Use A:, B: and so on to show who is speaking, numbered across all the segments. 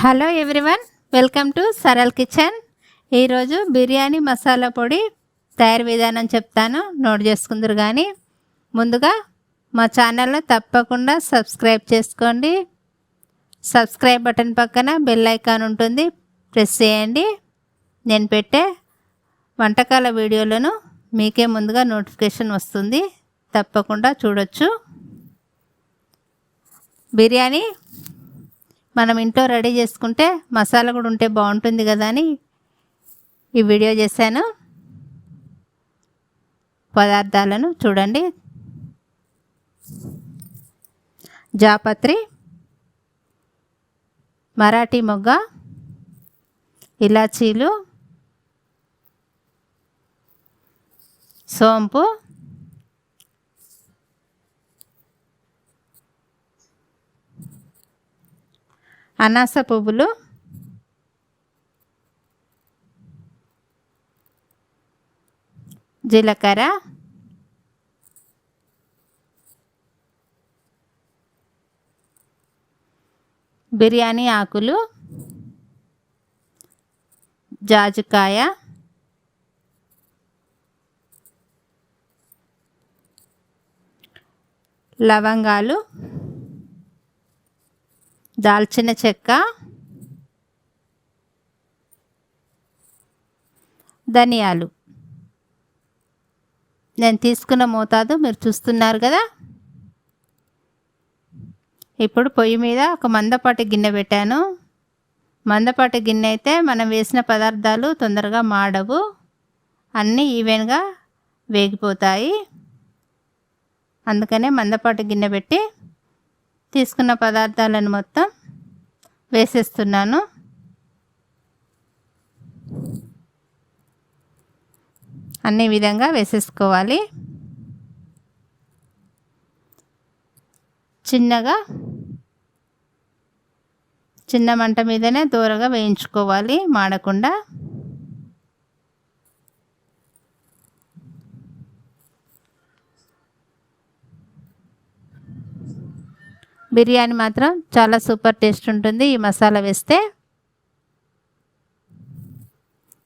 A: Hello everyone, welcome to Saral kitchen. ఈరోజు బిర్యానీ మసాలా పొడి తయారు విధానం చెప్తాను, నోట్ చేసుకుందరు. కానీ ముందుగా మా ఛానల్ని తప్పకుండా సబ్స్క్రైబ్ చేసుకోండి. సబ్స్క్రైబ్ బటన్ పక్కన బెల్ ఐకాన్ ఉంటుంది, ప్రెస్ చేయండి. నేను పెట్టే వంటకాల వీడియోలను మీకే ముందుగా నోటిఫికేషన్ వస్తుంది, తప్పకుండా చూడొచ్చు. బిర్యానీ మనం ఇంట్లో రెడీ చేసుకుంటే మసాలా కూడా ఉంటే బాగుంటుంది కదా అని ఈ వీడియో చేశాను. పదార్థాలను చూడండి: జాపత్రి, మరాఠీ మొగ్గ, ఇలాచీలు, సోంపు, అనాస పువ్వులు, జీలకర్ర, బిర్యానీ ఆకులు, జాజికాయ, లవంగాలు, దాల్చిన చెక్క, ధనియాలు. నేను తీసుకున్న మోతాదు మీరు చూస్తున్నారు కదా. ఇప్పుడు పొయ్యి మీద ఒక మందపాటి గిన్నె పెట్టాను. మందపాటి గిన్నె అయితే మనం వేసిన పదార్థాలు తొందరగా మాడవు, అన్నీ ఈవెన్గా వేగిపోతాయి. అందుకనే మందపాటి గిన్నె పెట్టి తీసుకున్న పదార్థాలను మొత్తం వేసేస్తున్నాను. అన్ని విధంగా వేసేసుకోవాలి. చిన్న మంట మీదనే దూరగా వేయించుకోవాలి, మాడకుండా. బిర్యానీ మాత్రం చాలా సూపర్ టేస్ట్ ఉంటుంది ఈ మసాలా వేస్తే.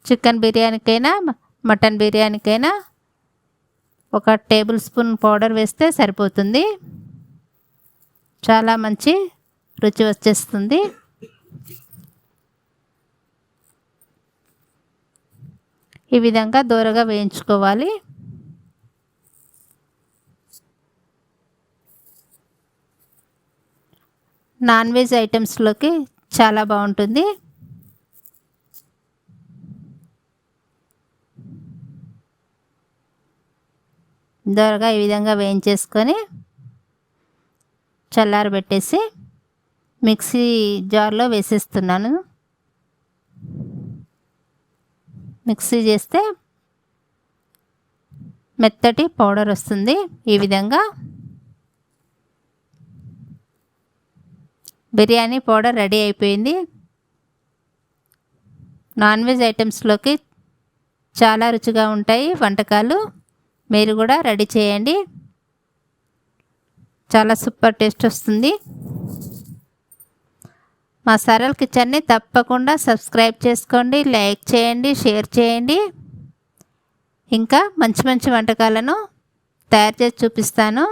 A: చికెన్ బిర్యానీకైనా మటన్ బిర్యానీకైనా 1 టేబుల్ స్పూన్ పౌడర్ వేస్తే సరిపోతుంది, చాలా మంచి రుచి వచ్చేస్తుంది. ఈ విధంగా దూరగా వేయించుకోవాలి. నాన్ వెజ్ ఐటమ్స్లోకి చాలా బాగుంటుంది. దోరగా ఈ విధంగా వేయించేసుకొని చల్లారబెట్టేసి మిక్సీ జార్లో వేసేస్తున్నాను. మిక్సీ చేస్తే మెత్తటి పౌడర్ వస్తుంది. ఈ విధంగా బిర్యానీ పౌడర్ రెడీ అయిపోయింది. నాన్ వెజ్ ఐటమ్స్లోకి చాలా రుచిగా ఉంటాయి వంటకాలు. మీరు కూడా రెడీ చేయండి, చాలా సూపర్ టేస్ట్ వస్తుంది. మా సరల్ కిచెన్ని తప్పకుండా సబ్స్క్రైబ్ చేసుకోండి, లైక్ చేయండి, షేర్ చేయండి. ఇంకా మంచి మంచి వంటకాలను తయారు చేసి చూపిస్తాను.